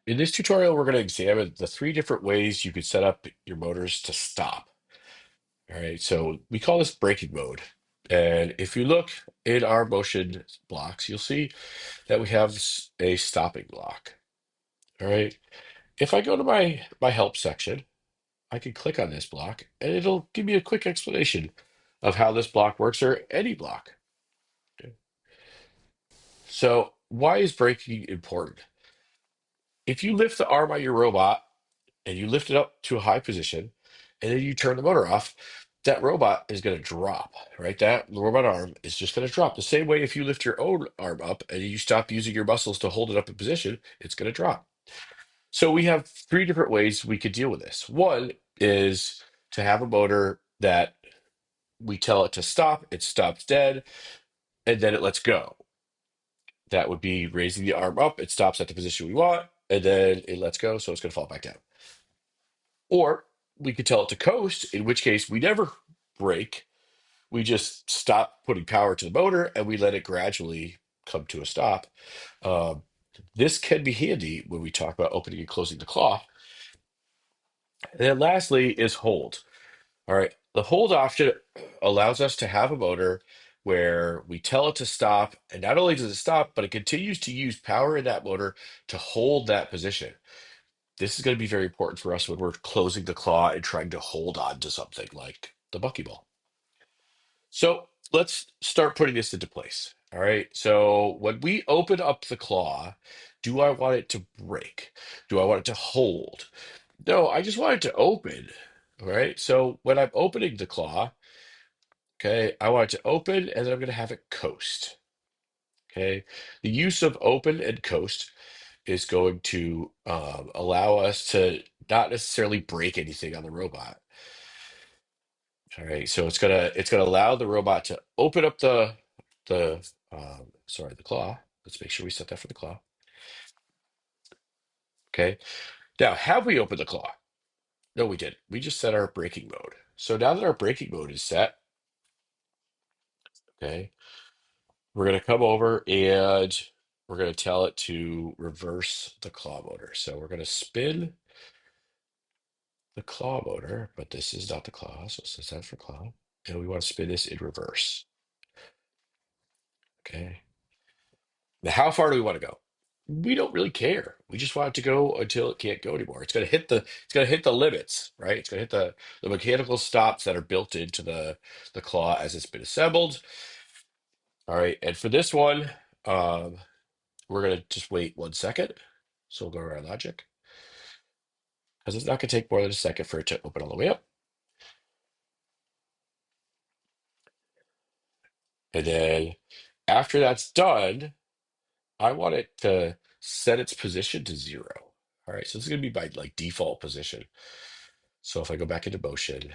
In this tutorial, we're going to examine the three different ways you could set up your motors to stop. All right, so we call this braking mode. And if you look in our motion blocks, you'll see that we have a stopping block. All right, if I go to my help section, I can click on this block and it'll give me a quick explanation of how this block works or any block. Okay. So why is braking important? If you lift the arm on your robot and you lift it up to a high position, and then you turn the motor off, that robot is going to drop, right? That robot arm is just going to drop. The same way if you lift your own arm up and you stop using your muscles to hold it up in position, it's going to drop. So we have three different ways we could deal with this. One is to have a motor that we tell it to stop, it stops dead, and then it lets go. That would be raising the arm up, it stops at the position we want, and then it lets go, so it's going to fall back down. Or we could tell it to coast, in which case we never brake. We just stop putting power to the motor and we let it gradually come to a stop. Um, this can be handy when we talk about opening and closing the claw. And then lastly is hold. All right. The hold option allows us to have a motor where we tell it to stop, and not only does it stop, but it continues to use power in that motor to hold that position. This is going to be very important for us when we're closing the claw and trying to hold on to something like the buckyball. So let's start putting this into place. All right. So when we open up the claw, do I want it to break? Do I want it to hold? No, I just want it to open. All right. So when I'm opening the claw, okay, I want it to open and then I'm going to have it coast. Okay. The use of open and coast is going to allow us to not necessarily break anything on the robot. All right, so it's gonna allow the robot to open up the claw. Let's make sure we set that for the claw. Okay. Now, have we opened the claw? No, we didn't. We just set our braking mode. So now that our braking mode is set, okay, we're gonna come over and we're gonna tell it to reverse the claw motor. So we're gonna spin the claw motor, but this is not the claw, so set that for claw. And we want to spin this in reverse. Okay. Now, how far do we want to go? We don't really care. We just want it to go until it can't go anymore. It's gonna hit the limits, right? It's gonna hit the mechanical stops that are built into the claw as it's been assembled. All right, and for this one, um, we're gonna just wait 1 second. So we'll go to our logic because it's not gonna take more than a second for it to open all the way up. And then after that's done, I want it to set its position to 0. All right, so this is gonna be my like default position. So if I go back into motion,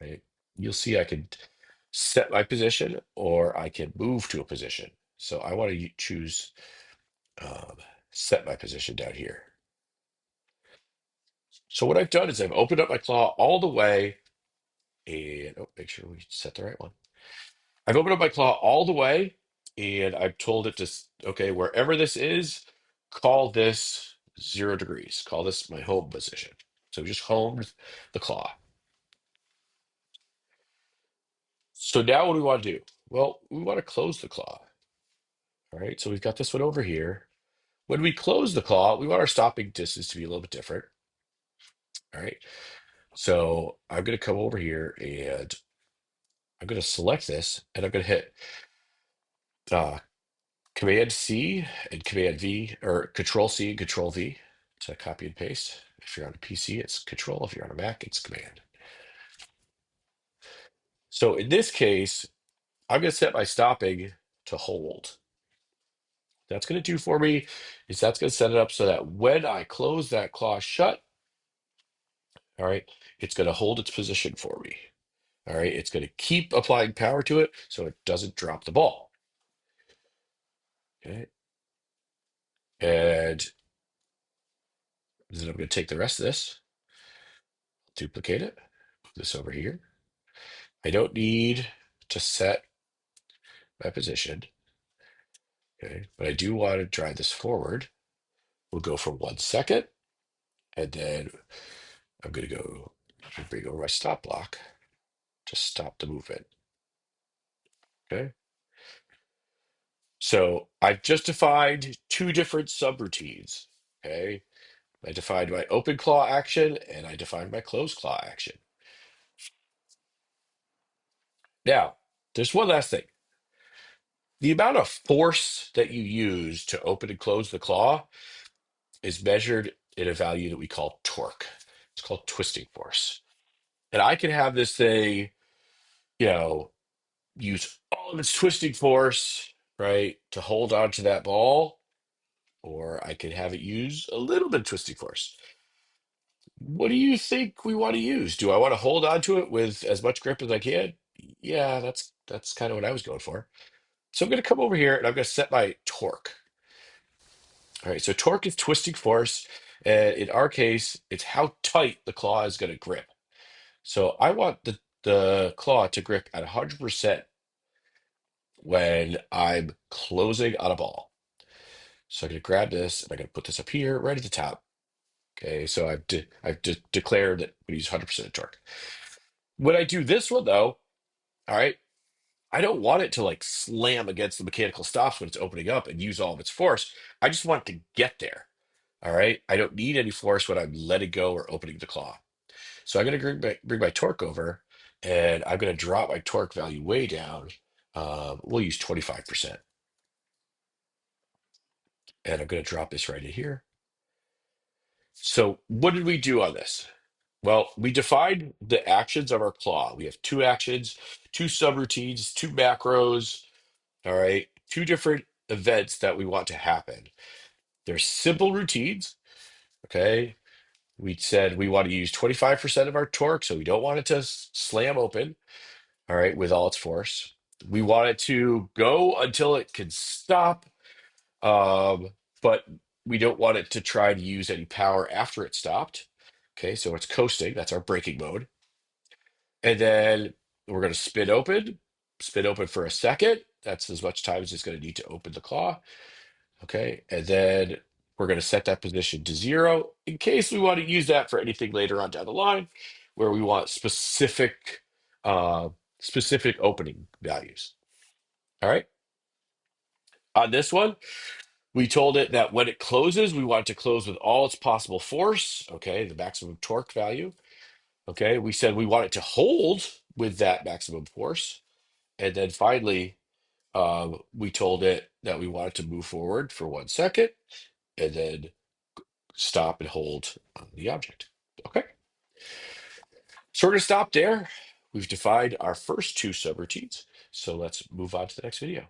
right, you'll see I can set my position or I can move to a position. So I want to choose um, set my position down here. So what I've done is I've opened up my claw all the way and make sure we set the right one. I've opened up my claw all the way and I've told it to, okay, wherever this is, call this 0 degrees. Call this my home position. So we just homed the claw. So now what do we want to do? Well, we want to close the claw. All right, so we've got this one over here. When we close the claw, we want our stopping distance to be a little bit different. All right, so I'm going to come over here and I'm going to select this and I'm going to hit uh, Command C and Command V, or Control C and Control V to copy and paste. If you're on a PC, it's Control. If you're on a Mac, it's Command. So in this case, I'm going to set my stopping to hold. That's going to do for me is that's going to set it up so that when I close that claw shut, all right, it's going to hold its position for me. All right, it's going to keep applying power to it so it doesn't drop the ball. Okay, and then I'm going to take the rest of this, duplicate it, put this over here. I don't need to set my position, okay, but I do want to drive this forward. We'll go for 1 second, and then I'm going to go bring over my stop block to stop the movement. Okay. So I've just defined two different subroutines. Okay. I defined my open claw action and I defined my closed claw action. Now, there's one last thing. The amount of force that you use to open and close the claw is measured in a value that we call torque. It's called twisting force. And I can have this thing, you know, use all of its twisting force, right, to hold on to that ball, or I could have it use a little bit of twisting force. What do you think we want to use? Do I want to hold on to it with as much grip as I can? Yeah, that's kind of what I was going for. So I'm going to come over here and I'm going to set my torque. All right, so torque is twisting force, and in our case, it's how tight the claw is going to grip. So I want the claw to grip at 100% when I'm closing on a ball. So I'm going to grab this and I'm going to put this up here right at the top. Okay, so I've declared that we use 100% of torque. When I do this one though, all right, I don't want it to like slam against the mechanical stops when it's opening up and use all of its force. I just want it to get there. All right, I don't need any force when I'm letting go or opening the claw. So I'm going to bring my torque over, and I'm going to drop my torque value way down. We'll use 25%. And I'm going to drop this right in here. So what did we do on this? Well, we defined the actions of our claw. We have two actions, two subroutines, two macros, all right, two different events that we want to happen. They're simple routines, okay? We said we want to use 25% of our torque, so we don't want it to slam open, all right, with all its force. We want it to go until it can stop, but we don't want it to try to use any power after it stopped. Okay, so it's coasting. That's our braking mode. And then we're going to spin open for a second. That's as much time as it's going to need to open the claw. Okay, and then we're going to set that position to 0 in case we want to use that for anything later on down the line where we want uh, specific opening values. All right. On this one, we told it that when it closes, we want it to close with all its possible force. Okay, the maximum torque value. Okay, we said we want it to hold with that maximum force. And then finally, we told it that we wanted to move forward for 1 second and then stop and hold on the object. Okay, so we're going to stop there. We've defined our first two subroutines. So let's move on to the next video.